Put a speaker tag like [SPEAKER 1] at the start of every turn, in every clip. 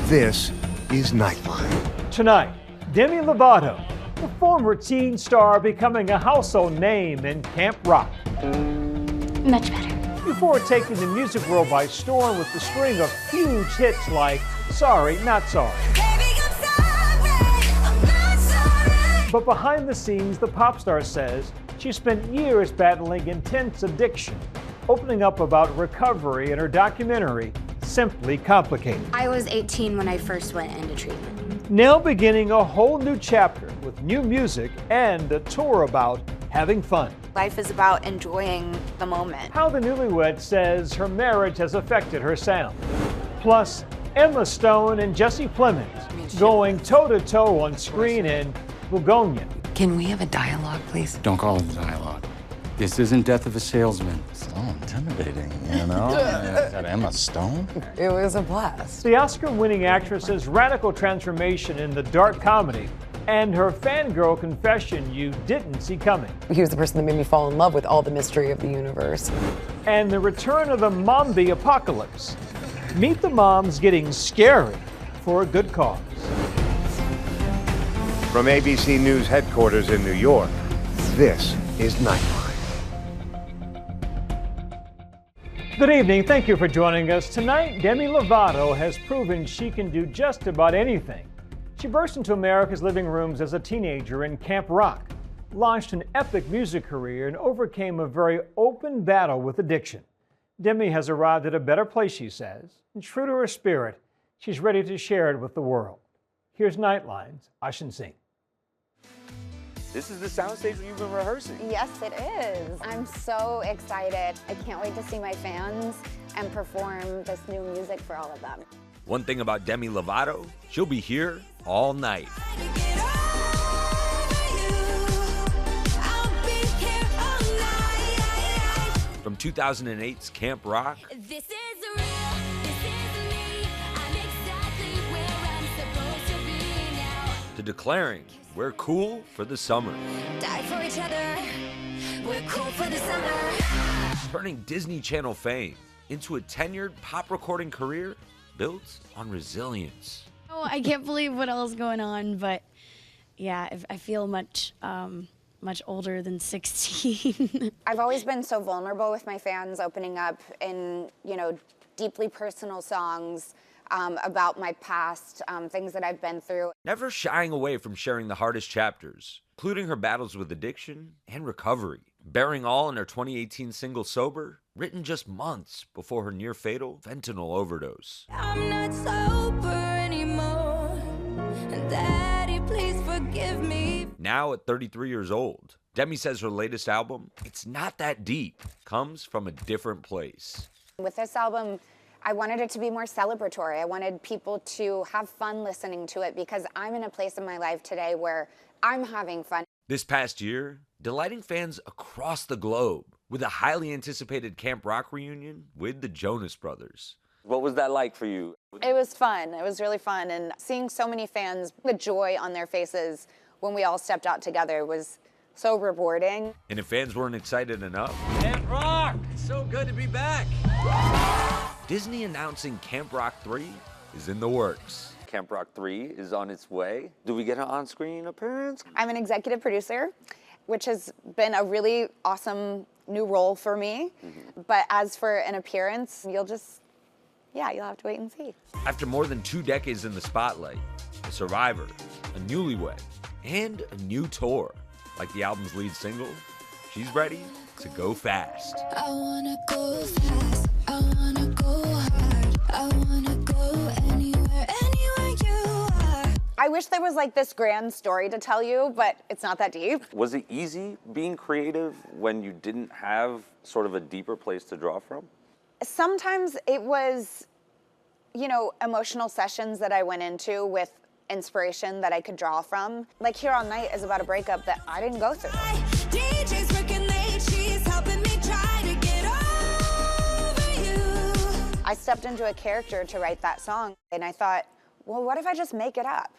[SPEAKER 1] This is Nightline.
[SPEAKER 2] Tonight, Demi Lovato, the former teen star becoming a household name in Camp Rock.
[SPEAKER 3] Much better.
[SPEAKER 2] Before taking the music world by storm with the string of huge hits like Sorry, Not Sorry. But behind the scenes, the pop star says she spent years battling intense addiction, opening up about recovery in her documentary, Simply Complicated.
[SPEAKER 3] I was 18 when I first went into treatment.
[SPEAKER 2] Now beginning a whole new chapter with new music and a tour about having fun.
[SPEAKER 4] Life is about enjoying the moment.
[SPEAKER 2] How the newlywed says her marriage has affected her sound. Plus, Emma Stone and Jesse Plemons going toe-to-toe on screen in Bugonia.
[SPEAKER 5] Can we have a dialogue, please?
[SPEAKER 6] Don't call it a dialogue. This isn't Death of a Salesman.
[SPEAKER 7] So intimidating, you know? Got Emma Stone?
[SPEAKER 5] It was a blast.
[SPEAKER 2] The Oscar-winning actress's radical transformation in the dark comedy and her fangirl confession you didn't see coming.
[SPEAKER 5] He was the person that made me fall in love with all the mystery of the universe.
[SPEAKER 2] And the return of the Mombi apocalypse. Meet the moms getting scary for a good cause.
[SPEAKER 1] From ABC News headquarters in New York, this is Nightline.
[SPEAKER 2] Good evening. Thank you for joining us. Tonight, Demi Lovato has proven she can do just about anything. She burst into America's living rooms as a teenager in Camp Rock, launched an epic music career, and overcame a very open battle with addiction. Demi has arrived at a better place, she says, and true to her spirit, she's ready to share it with the world. Here's Nightline's Ashin Singh.
[SPEAKER 8] This is the soundstage where you've been rehearsing.
[SPEAKER 4] Yes, it is. I'm so excited. I can't wait to see my fans and perform this new music for all of them.
[SPEAKER 8] One thing about Demi Lovato, she'll be here all night. From 2008's Camp Rock
[SPEAKER 9] This is real, this is me. I'm exactly where I'm supposed to be now.
[SPEAKER 8] to declaring we're cool for the summer.
[SPEAKER 9] Die for each other. We're cool for the summer.
[SPEAKER 8] Turning Disney Channel fame into a tenured pop recording career built on resilience.
[SPEAKER 10] Oh, I can't believe what all is going on, but yeah, I feel much older than 16.
[SPEAKER 4] I've always been so vulnerable with my fans, opening up in, deeply personal songs about my past, things that I've been through.
[SPEAKER 8] Never shying away from sharing the hardest chapters, including her battles with addiction and recovery. Bearing all in her 2018 single Sober, written just months before her near-fatal fentanyl overdose.
[SPEAKER 9] I'm not sober anymore. Daddy, please forgive me.
[SPEAKER 8] Now at 33 years old, Demi says her latest album, It's Not That Deep, comes from a different place.
[SPEAKER 4] With this album, I wanted it to be more celebratory. I wanted people to have fun listening to it because I'm in a place in my life today where I'm having fun.
[SPEAKER 8] This past year, delighting fans across the globe with a highly anticipated Camp Rock reunion with the Jonas Brothers.
[SPEAKER 11] What was that like for you?
[SPEAKER 4] It was fun. It was really fun. And seeing so many fans, the joy on their faces when we all stepped out together was so rewarding.
[SPEAKER 8] And if fans weren't excited enough,
[SPEAKER 11] Camp Rock! It's so good to be back!
[SPEAKER 8] Disney announcing Camp Rock 3 is in the works.
[SPEAKER 11] Camp Rock 3 is on its way. Do we get an on-screen appearance?
[SPEAKER 4] I'm an executive producer, which has been a really awesome new role for me. But as for an appearance, you'll have to wait and see.
[SPEAKER 8] After more than 2 decades in the spotlight, a survivor, a newlywed, and a new tour, like the album's lead single, she's ready to go fast.
[SPEAKER 9] I wanna go fast. I wanna go hard. I wanna go anywhere you are.
[SPEAKER 4] I wish there was like this grand story to tell you, but it's not that deep.
[SPEAKER 11] Was it easy being creative when you didn't have sort of a deeper place to draw from?
[SPEAKER 4] Sometimes it was, emotional sessions that I went into with inspiration that I could draw from. Like Here All Night is about a breakup that I didn't go through.
[SPEAKER 9] DJ's working late, she's helping me try to get over you.
[SPEAKER 4] I stepped into a character to write that song, and I thought, well, what if I just make it up?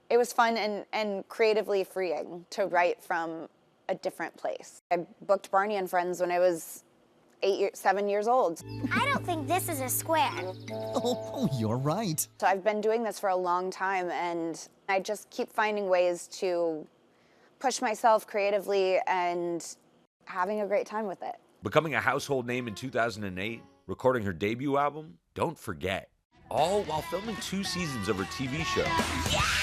[SPEAKER 4] It was fun and creatively freeing to write from a different place. I booked Barney and Friends when I was 7 years old.
[SPEAKER 3] I don't think this is a square.
[SPEAKER 12] Oh, you're right.
[SPEAKER 4] So I've been doing this for a long time, and I just keep finding ways to push myself creatively and having a great time with it.
[SPEAKER 8] Becoming a household name in 2008, recording her debut album, Don't Forget, all while filming 2 seasons of her TV show,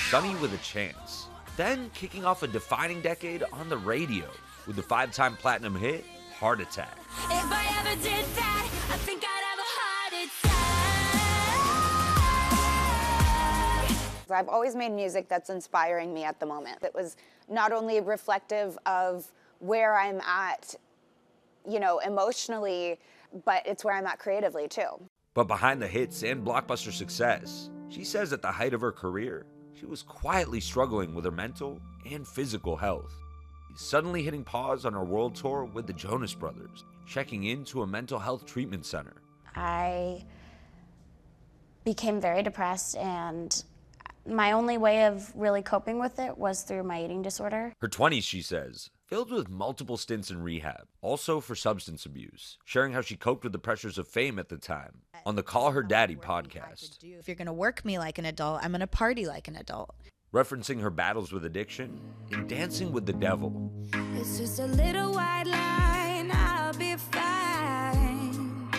[SPEAKER 8] Sunny with a Chance. Then kicking off a defining decade on the radio with the 5-time platinum hit, Heart Attack.
[SPEAKER 9] If I ever did that, I think I'd have a heart attack.
[SPEAKER 4] I've always made music that's inspiring me at the moment. It was not only reflective of where I'm at, you know, emotionally, but it's where I'm at creatively too.
[SPEAKER 8] But behind the hits and blockbuster success, she says at the height of her career, she was quietly struggling with her mental and physical health. Suddenly hitting pause on her world tour with the Jonas Brothers, checking into a mental health treatment center.
[SPEAKER 10] I became very depressed, and my only way of really coping with it was through my eating disorder.
[SPEAKER 8] Her 20s, she says, filled with multiple stints in rehab, also for substance abuse, sharing how she coped with the pressures of fame at the time on the Call Her Daddy podcast.
[SPEAKER 13] If you're going to work me like an adult, I'm going to party like an adult.
[SPEAKER 8] Referencing her battles with addiction in Dancing with the Devil.
[SPEAKER 9] It's just a little white line, I'll be fine.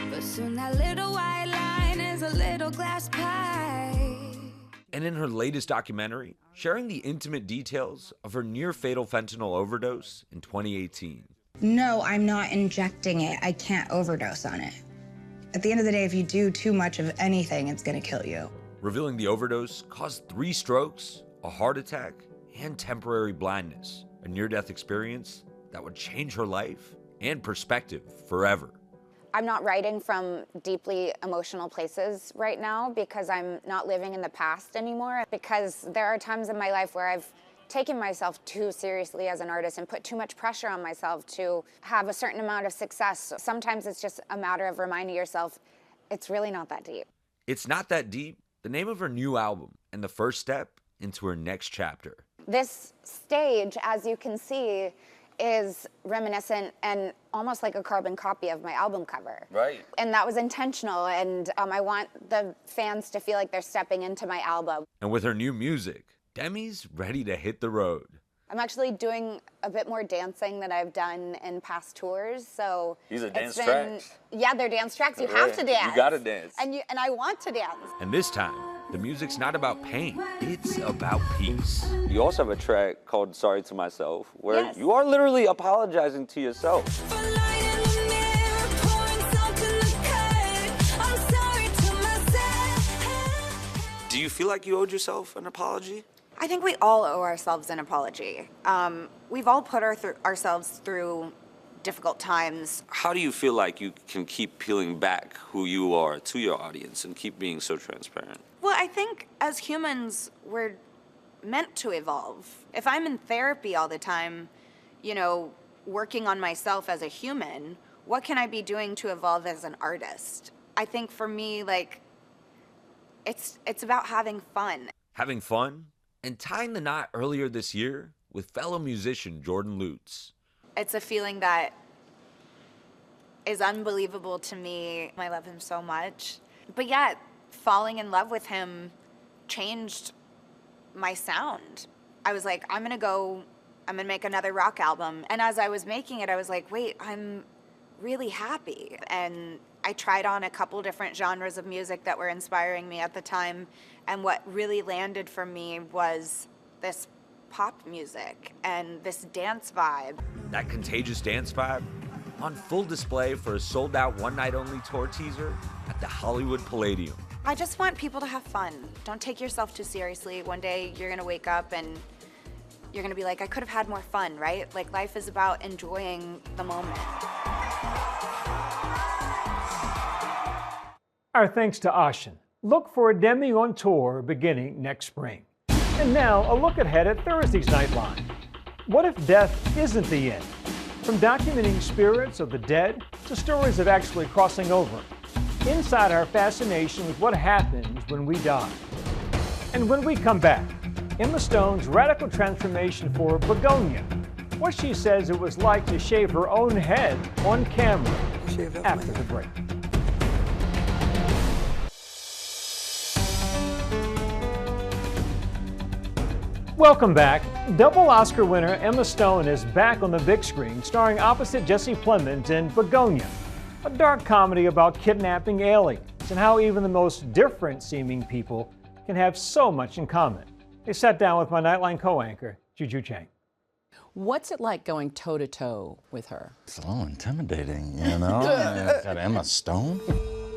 [SPEAKER 9] But soon that little white line is a little glass pie.
[SPEAKER 8] And in her latest documentary, sharing the intimate details of her near-fatal fentanyl overdose in 2018.
[SPEAKER 14] No, I'm not injecting it. I can't overdose on it. At the end of the day, if you do too much of anything, it's gonna kill you.
[SPEAKER 8] Revealing the overdose caused 3 strokes, a heart attack, and temporary blindness, a near-death experience that would change her life and perspective forever.
[SPEAKER 4] I'm not writing from deeply emotional places right now because I'm not living in the past anymore, because there are times in my life where I've taken myself too seriously as an artist and put too much pressure on myself to have a certain amount of success. Sometimes it's just a matter of reminding yourself it's really not that deep.
[SPEAKER 8] It's Not That Deep, the name of her new album and the first step into her next chapter.
[SPEAKER 4] This stage, as you can see, is reminiscent and almost like a carbon copy of my album cover.
[SPEAKER 8] Right.
[SPEAKER 4] And that was intentional, and I want the fans to feel like they're stepping into my album.
[SPEAKER 8] And with her new music, Demi's ready to hit the road.
[SPEAKER 4] I'm actually doing a bit more dancing than I've done in past tours, so
[SPEAKER 11] These are dance tracks.
[SPEAKER 4] Yeah, they're dance tracks. You have to dance.
[SPEAKER 11] You gotta dance.
[SPEAKER 4] And I want to dance.
[SPEAKER 8] And this time, the music's not about pain, it's about peace.
[SPEAKER 11] You also have a track called Sorry to Myself, where
[SPEAKER 4] Yes.
[SPEAKER 11] you are literally apologizing to yourself. Do you feel like you owed yourself an apology?
[SPEAKER 4] I think we all owe ourselves an apology. We've all put ourselves through difficult times.
[SPEAKER 11] How do you feel like you can keep peeling back who you are to your audience and keep being so transparent?
[SPEAKER 4] Well, I think as humans, we're meant to evolve. If I'm in therapy all the time, you know, working on myself as a human, what can I be doing to evolve as an artist? I think for me, like, it's about having fun.
[SPEAKER 8] Having fun and tying the knot earlier this year with fellow musician Jordan Lutz.
[SPEAKER 4] It's a feeling that is unbelievable to me. I love him so much. But yeah, falling in love with him changed my sound. I was like, I'm gonna make another rock album. And as I was making it, I was like, wait, I'm really happy. And I tried on a couple different genres of music that were inspiring me at the time. And what really landed for me was this pop music and this dance vibe.
[SPEAKER 8] That contagious dance vibe on full display for a sold-out one-night-only tour teaser at the Hollywood Palladium.
[SPEAKER 4] I just want people to have fun. Don't take yourself too seriously. One day you're gonna wake up and you're gonna be like, I could have had more fun, right? Like, life is about enjoying the moment.
[SPEAKER 2] Our thanks to Ashen. Look for Demi on tour beginning next spring. And now, a look ahead at Thursday's Nightline. What if death isn't the end? From documenting spirits of the dead to stories of actually crossing over. Inside our fascination with what happens when we die. And when we come back, Emma Stone's radical transformation for Bugonia. what she says it was like to shave her own head on camera after the break. Welcome back. Double Oscar winner Emma Stone is back on the big screen, starring opposite Jesse Plemons in Bugonia, a dark comedy about kidnapping aliens and how even the most different-seeming people can have so much in common. I sat down with my Nightline co-anchor, Juju Chang.
[SPEAKER 15] What's it like going toe-to-toe with her?
[SPEAKER 7] It's a little intimidating, you know? Got Emma Stone.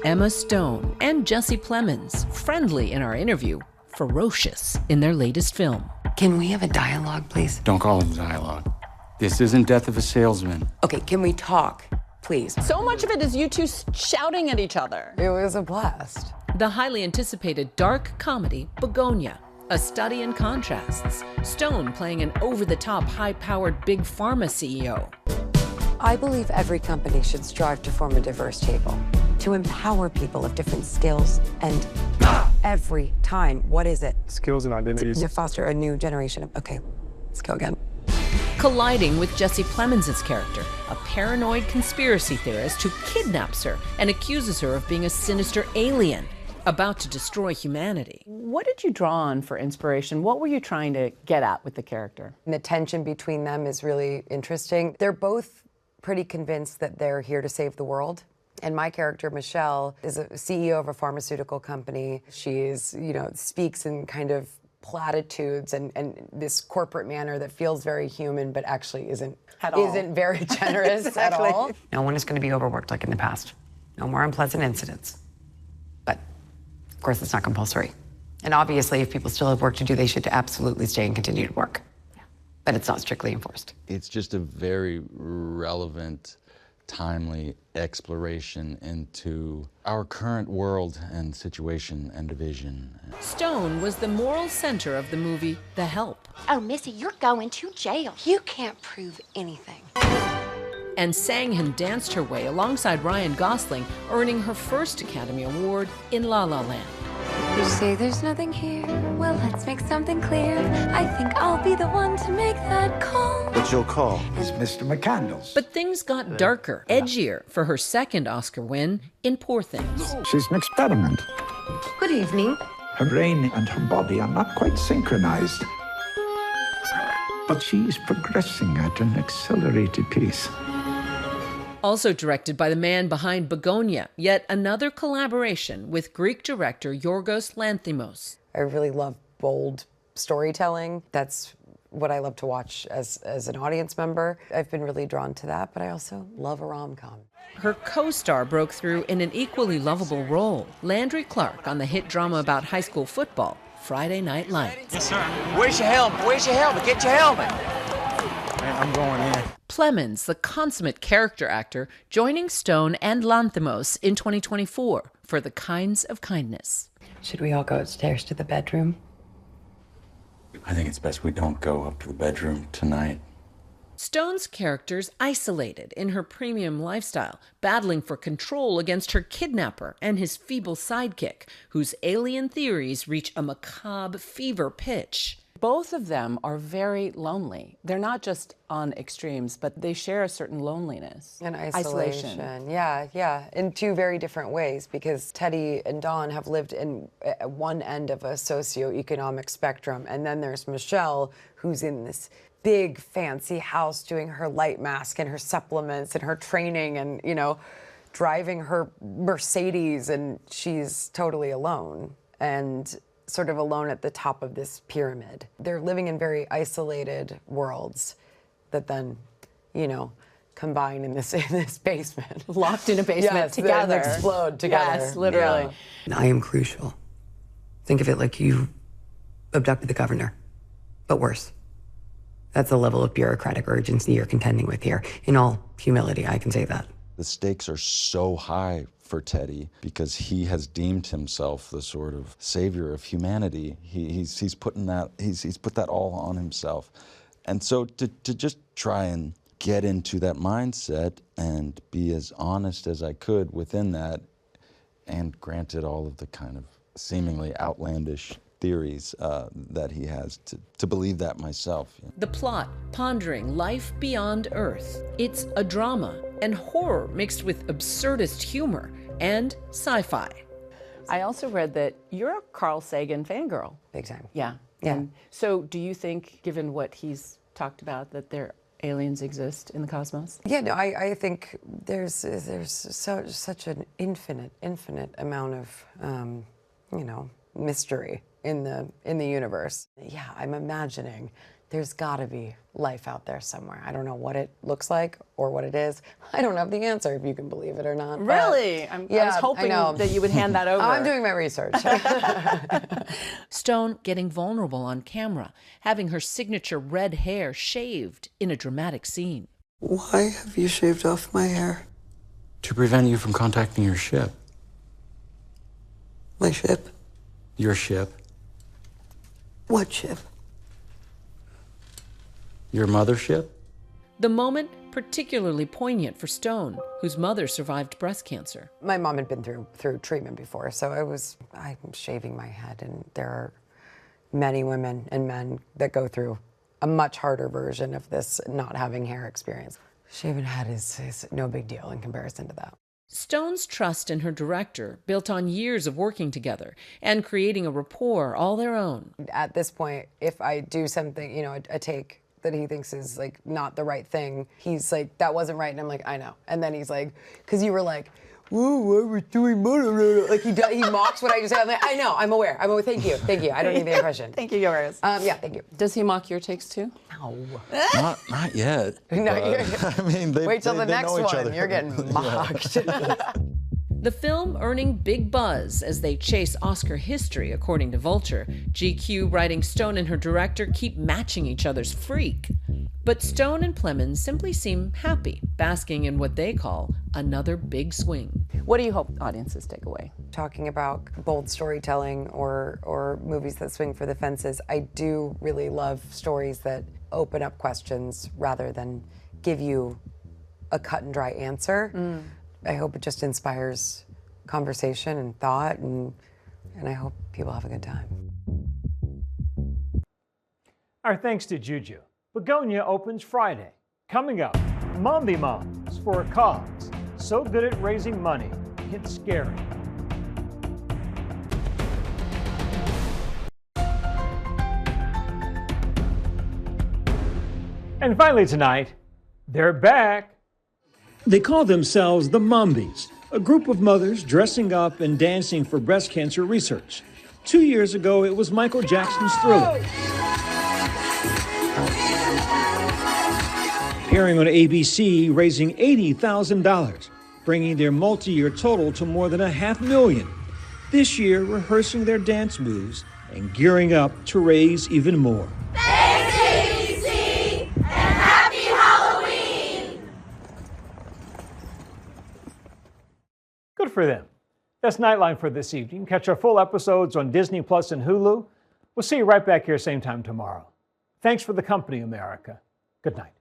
[SPEAKER 16] Emma Stone and Jesse Plemons, friendly in our interview, ferocious in their latest film.
[SPEAKER 5] Can we have a dialogue, please?
[SPEAKER 6] Don't call it dialogue. This isn't Death of a Salesman.
[SPEAKER 5] Okay, can we talk, please?
[SPEAKER 15] So much of it is you two shouting at each other.
[SPEAKER 5] It was a blast.
[SPEAKER 16] The highly anticipated dark comedy, Bugonia, a study in contrasts. Stone playing an over-the-top, high-powered big pharma CEO.
[SPEAKER 5] I believe every company should strive to form a diverse table, to empower people of different skills and every time, what is it?
[SPEAKER 17] Skills and identities.
[SPEAKER 5] To foster a new generation of, okay, let's go again.
[SPEAKER 16] Colliding with Jesse Plemons' character, a paranoid conspiracy theorist who kidnaps her and accuses her of being a sinister alien about to destroy humanity.
[SPEAKER 15] What did you draw on for inspiration? What were you trying to get at with the character?
[SPEAKER 5] And the tension between them is really interesting. They're both pretty convinced that they're here to save the world. And my character, Michelle, is a CEO of a pharmaceutical company. She's, speaks in kind of platitudes and this corporate manner that feels very human, but actually isn't very generous
[SPEAKER 15] Exactly.
[SPEAKER 5] at all. No one is going to be overworked like in the past. No more unpleasant incidents. But, of course, it's not compulsory. And obviously, if people still have work to do, they should absolutely stay and continue to work. Yeah. But it's not strictly enforced.
[SPEAKER 7] It's just a very relevant, timely exploration into our current world and situation and division.
[SPEAKER 16] Stone was the moral center of the movie The Help.
[SPEAKER 3] Oh, Missy, you're going to jail. You can't prove anything.
[SPEAKER 16] And sang and danced her way alongside Ryan Gosling, earning her first Academy Award in La La Land.
[SPEAKER 9] You say there's nothing here. Well, let's make something clear. I think I'll be the one to make that call.
[SPEAKER 18] What's your call? Is Mr. McCandles.
[SPEAKER 16] But things got darker, edgier for her second Oscar win in Poor Things.
[SPEAKER 18] She's an experiment.
[SPEAKER 5] Good evening.
[SPEAKER 18] Her brain and her body are not quite synchronized. But she's progressing at an accelerated pace.
[SPEAKER 16] Also directed by the man behind Bugonia, yet another collaboration with Greek director Yorgos Lanthimos.
[SPEAKER 5] I really love bold storytelling. That's what I love to watch as an audience member. I've been really drawn to that, but I also love a rom-com.
[SPEAKER 16] Her co-star broke through in an equally lovable role, Landry Clark on the hit drama about high school football, Friday Night Lights.
[SPEAKER 19] Yes, sir. Where's your helmet? Where's your helmet? Get your helmet.
[SPEAKER 7] Man, I'm going in.
[SPEAKER 16] Plemons, the consummate character actor, joining Stone and Lanthimos in 2024 for The Kinds of Kindness.
[SPEAKER 5] Should we all go upstairs to the bedroom?
[SPEAKER 7] I think it's best we don't go up to the bedroom tonight.
[SPEAKER 16] Stone's character's isolated in her premium lifestyle, battling for control against her kidnapper and his feeble sidekick, whose alien theories reach a macabre fever pitch.
[SPEAKER 15] Both of them are very lonely. They're not just on extremes, but they share a certain loneliness.
[SPEAKER 5] And isolation. Yeah, in two very different ways, because Teddy and Dawn have lived in one end of a socioeconomic spectrum, and then there's Michelle, who's in this big fancy house doing her light mask and her supplements and her training and, driving her Mercedes, and she's totally alone. And sort of alone at the top of this pyramid. They're living in very isolated worlds that then, combine in this basement.
[SPEAKER 15] Locked in a basement together.
[SPEAKER 5] And explode together.
[SPEAKER 15] Yes, literally.
[SPEAKER 5] Yeah. I am crucial. Think of it like you abducted the governor, but worse. That's the level of bureaucratic urgency you're contending with here. In all humility, I can say that.
[SPEAKER 7] The stakes are so high for Teddy because he has deemed himself the sort of savior of humanity. He's put that all on himself. And so to just try and get into that mindset and be as honest as I could within that, and granted all of the kind of seemingly outlandish theories that he has to believe that myself.
[SPEAKER 16] The plot, pondering life beyond Earth. It's a drama and horror mixed with absurdist humor and sci-fi.
[SPEAKER 15] I also read that you're a Carl Sagan fangirl.
[SPEAKER 5] Big time.
[SPEAKER 15] Yeah.
[SPEAKER 5] Yeah.
[SPEAKER 15] And so do you think, given what he's talked about, that aliens exist in the cosmos?
[SPEAKER 5] Yeah, no, I think there's such an infinite amount of, you know, mystery in the universe. Yeah, I'm imagining there's got to be life out there somewhere. I don't know what it looks like or what it is. I don't have the answer, if you can believe it or not.
[SPEAKER 15] Really? I was hoping that you would hand that over.
[SPEAKER 5] I'm doing my research.
[SPEAKER 16] Stone getting vulnerable on camera, having her signature red hair shaved in a dramatic scene.
[SPEAKER 17] Why have you shaved off my hair?
[SPEAKER 6] To prevent you from contacting your ship.
[SPEAKER 17] My ship?
[SPEAKER 6] Your ship.
[SPEAKER 17] What ship?
[SPEAKER 6] Your mothership?
[SPEAKER 16] The moment particularly poignant for Stone, whose mother survived breast cancer.
[SPEAKER 5] My mom had been through treatment before, so I'm shaving my head, and there are many women and men that go through a much harder version of this not having hair experience. Shaving head is no big deal in comparison to that.
[SPEAKER 16] Stone's trust in her director, built on years of working together and creating a rapport all their own.
[SPEAKER 5] At this point, if I do something, you know, a take that he thinks is like not the right thing, he's like, that wasn't right, and I'm like, I know. And then he's like, because you were like, whoa, I was doing more. Like he mocks what I just said. I'm like, I know, I'm aware. Thank you. I don't need the impression.
[SPEAKER 15] Thank you, yours.
[SPEAKER 5] Yeah, thank you.
[SPEAKER 15] Does he mock your takes too?
[SPEAKER 5] No.
[SPEAKER 7] Not yet.
[SPEAKER 5] No,
[SPEAKER 7] I mean,
[SPEAKER 5] wait till the next
[SPEAKER 7] know each
[SPEAKER 5] one.
[SPEAKER 7] other.
[SPEAKER 5] You're getting mocked.
[SPEAKER 16] The film earning big buzz as they chase Oscar history, according to Vulture. GQ writing Stone and her director keep matching each other's freak. But Stone and Plemons simply seem happy, basking in what they call another big swing.
[SPEAKER 15] What do you hope audiences take away?
[SPEAKER 5] Talking about bold storytelling or movies that swing for the fences, I do really love stories that open up questions rather than give you a cut and dry answer. I hope it just inspires conversation and thought, and I hope people have a good time.
[SPEAKER 2] Our thanks to Juju. Bugonia opens Friday. Coming up, Mommy Moms for a cause. So good at raising money, it's scary. And finally tonight, they're back. They call themselves the Mombies, a group of mothers dressing up and dancing for breast cancer research. 2 years ago, it was Michael Jackson's Thriller. Appearing on ABC, raising $80,000, bringing their multi-year total to more than $500,000. This year, rehearsing their dance moves and gearing up to raise even more.
[SPEAKER 9] Thanks, ABC, and happy Halloween!
[SPEAKER 2] Good for them. That's Nightline for this evening. Catch our full episodes on Disney Plus and Hulu. We'll see you right back here same time tomorrow. Thanks for the company, America. Good night.